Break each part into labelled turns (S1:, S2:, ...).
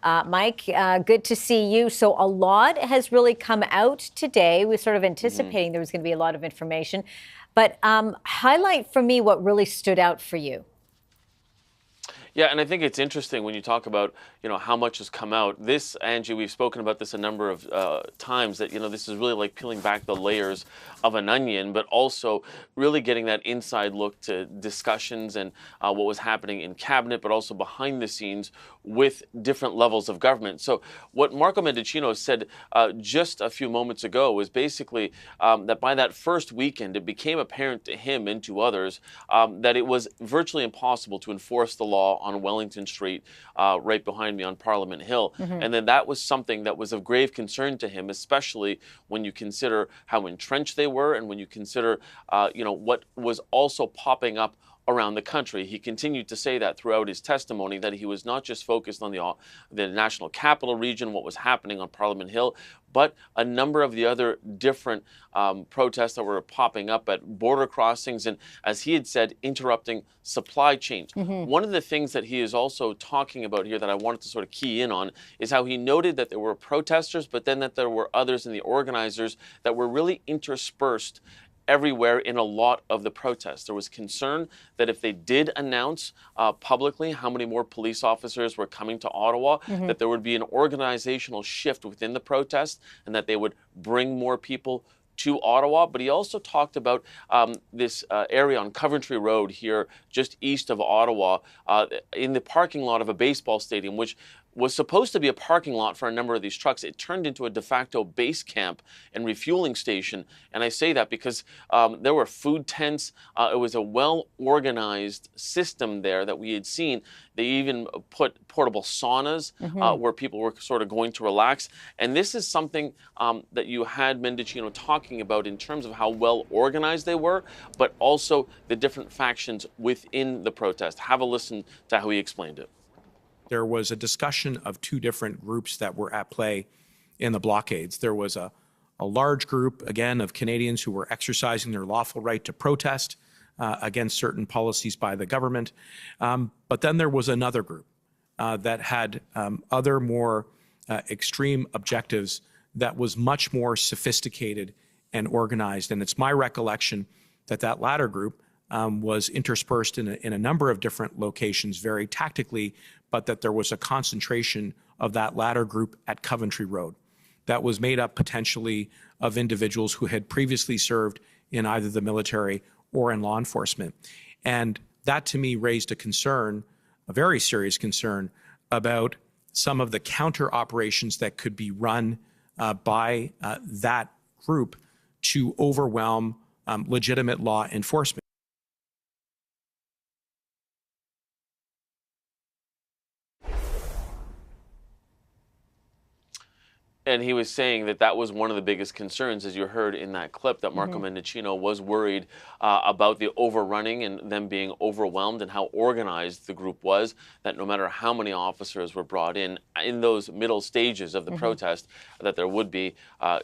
S1: Mike, good to see you. So a lot has really come out today. We're sort of anticipating there was going to be a lot of information, but highlight for me what really stood out for you.
S2: Yeah, and I think it's interesting when you talk about, how much has come out. This, Angie, we've spoken about this a number of times, that, this is really like peeling back the layers of an onion, but also really getting that inside look to discussions and what was happening in cabinet, but also behind the scenes with different levels of government. So what Marco Mendicino said just a few moments ago was basically that by that first weekend, it became apparent to him and to others that it was virtually impossible to enforce the law on Wellington Street, right behind me on Parliament Hill. And then that was something that was of grave concern to him, especially when you consider how entrenched they were and when you consider, what was also popping up around the country. He continued to say that throughout his testimony, that he was not just focused on the National Capital Region, what was happening on Parliament Hill, but a number of the other different protests that were popping up at border crossings and, as he had said, interrupting supply chains. One of the things that he is also talking about here that I wanted to sort of key in on is how he noted that there were protesters, but then that there were others in the organizers that were really interspersed everywhere in a lot of the protests. There was concern that if they did announce publicly how many more police officers were coming to Ottawa, that there would be an organizational shift within the protest and that they would bring more people to Ottawa. But he also talked about this area on Coventry Road here, just east of Ottawa, in the parking lot of a baseball stadium, which was supposed to be a parking lot for a number of these trucks. It turned into a de facto base camp and refueling station. And I say that because there were food tents. It was a well-organized system there that we had seen. They even put portable saunas where people were sort of going to relax. And this is something that you had Mendicino talking about in terms of how well organized they were, but also the different factions within the protest. Have a listen to how he explained it.
S3: There was a discussion of two different groups that were at play in the blockades. There was a large group, again, of Canadians who were exercising their lawful right to protest against certain policies by the government. But then there was another group that had other more extreme objectives that was much more sophisticated and organized. And it's my recollection that that latter group was interspersed in a number of different locations very tactically, but that there was a concentration of that latter group at Coventry Road that was made up potentially of individuals who had previously served in either the military or in law enforcement. And that to me raised a concern, a very serious concern, about some of the counter operations that could be run by that group to overwhelm legitimate law enforcement.
S2: And he was saying that that was one of the biggest concerns, as you heard in that clip, that Marco Mendicino was worried about the overrunning and them being overwhelmed and how organized the group was, that no matter how many officers were brought in those middle stages of the protest, that there would be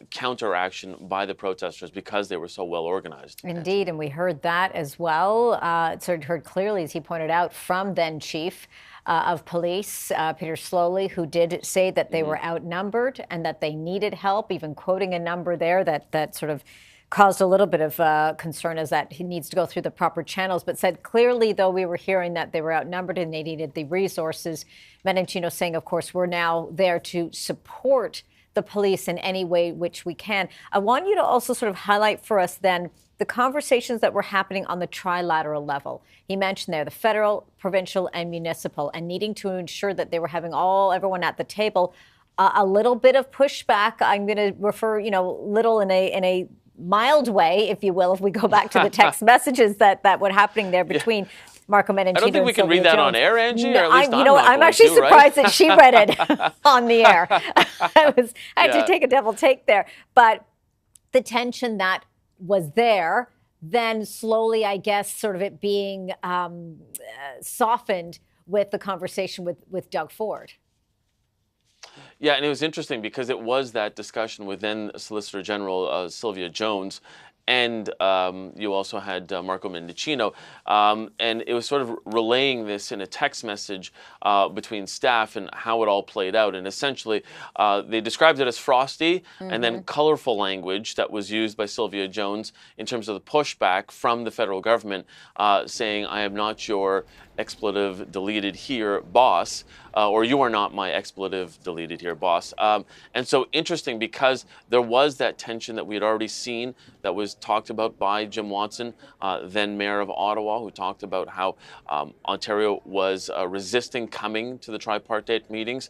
S2: counteraction by the protesters because they were so well organized.
S1: Indeed, and we heard that as well. Sort of heard clearly, as he pointed out, from then Chief of Police, Peter Slowly, who did say that they were outnumbered and that they needed help, even quoting a number there that sort of caused a little bit of concern, as that he needs to go through the proper channels, but said clearly, though, we were hearing that they were outnumbered and they needed the resources. Mendicino saying, of course, we're now there to support the police in any way which we can. I want you to also sort of highlight for us then the conversations that were happening on the trilateral level. He mentioned there the federal, provincial, and municipal, and needing to ensure that they were having everyone at the table. A little bit of pushback. I'm going to refer, little in a mild way, if you will, if we go back to the text messages that were happening there between Marco Mendicino.
S2: I don't think we can read that on air, Angie.
S1: No,
S2: or at least
S1: I'm actually surprised that she read it on the air. I had to take a double take there. But the tension that was there, then slowly, I guess, sort of it being softened with the conversation with Doug Ford.
S2: Yeah, and it was interesting because it was that discussion with then Solicitor General Sylvia Jones. and you also had Marco Mendicino, and it was sort of relaying this in a text message between staff and how it all played out. And essentially, they described it as frosty, and then colorful language that was used by Sylvia Jones in terms of the pushback from the federal government, saying, "I am not your expletive deleted here boss," or "you are not my expletive deleted here boss." And so interesting, because there was that tension that we had already seen that was talked about by Jim Watson, then mayor of Ottawa, who talked about how Ontario was resisting coming to the tripartite meetings.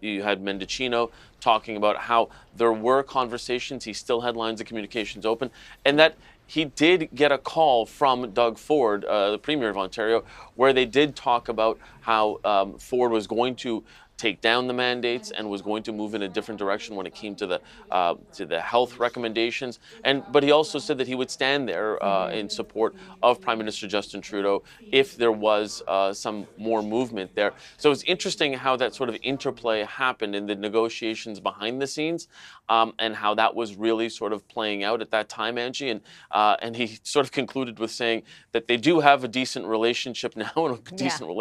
S2: You had Mendicino talking about how there were conversations, he still had lines of communications open, and that he did get a call from Doug Ford, the Premier of Ontario, where they did talk about how Ford was going to take down the mandates and was going to move in a different direction when it came to the health recommendations. But he also said that he would stand there in support of Prime Minister Justin Trudeau if there was some more movement there. So it's interesting how that sort of interplay happened in the negotiations behind the scenes, and how that was really sort of playing out at that time, Angie. And he sort of concluded with saying that they do have a decent relationship now, and a decent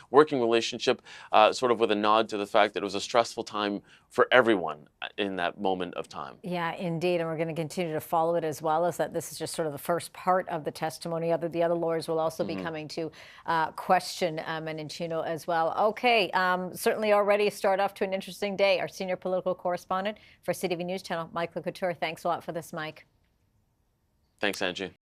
S2: working relationship, sort of with a nod to the fact that it was a stressful time for everyone in that moment of time.
S1: Yeah, indeed. And we're going to continue to follow it, as well as that this is just sort of the first part of the testimony. The other lawyers will also be coming to question Mendicino as well. Okay, certainly already start off to an interesting day. Our senior political correspondent for CTV News Channel, Mike LeCouture. Thanks a lot for this, Mike.
S2: Thanks, Angie.